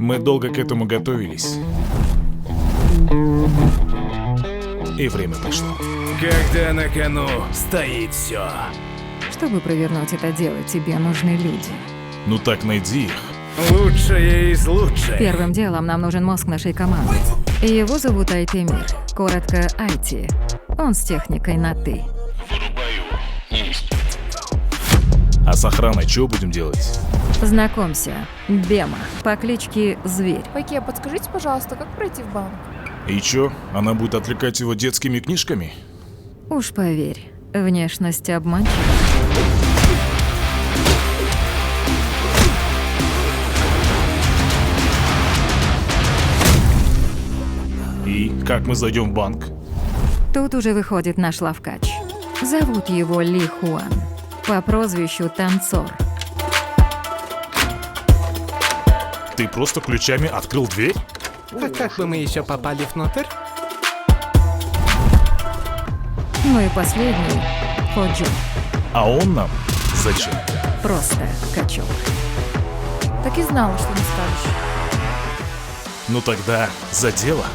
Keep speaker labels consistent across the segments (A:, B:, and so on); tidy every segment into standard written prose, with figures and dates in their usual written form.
A: Мы долго к этому готовились. И время пришло.
B: Когда на кону стоит все.
C: Чтобы провернуть это дело, тебе нужны люди.
A: Ну так найди их.
B: Лучшее из лучших.
C: Первым делом нам нужен мозг нашей команды. Его зовут Айтемир, коротко Айти. Он с техникой на «ты».
A: А с охраной что будем делать?
C: Знакомься, Бема, по кличке Зверь.
D: Пайке, подскажите, пожалуйста, как пройти в банк?
A: И чё, она будет отвлекать его детскими книжками?
C: Уж поверь, внешность обманчива.
A: И как мы зайдем в банк?
C: Тут уже выходит наш лавкач. Зовут его Ли Хуан, по прозвищу Танцор.
A: Ты просто ключами открыл дверь?
E: А как бы мы еще попали внутрь?
C: Ну и последний — Ходжу,
A: А он нам зачем?
C: просто качок.
D: Так и знала, что не скажешь.
A: Ну тогда за дело.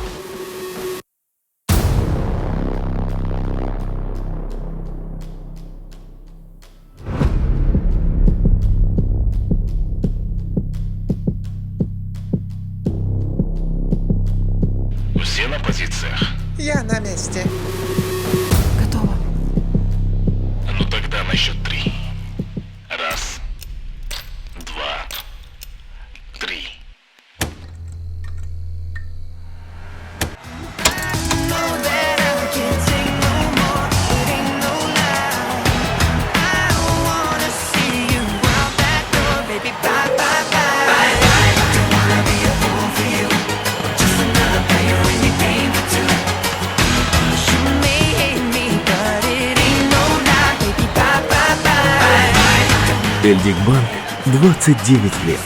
A: Все на позициях.
E: Я на месте.
D: Готово.
A: Ну тогда на счет 3. Раз, два, три.
F: Эльдик Банк 29 лет.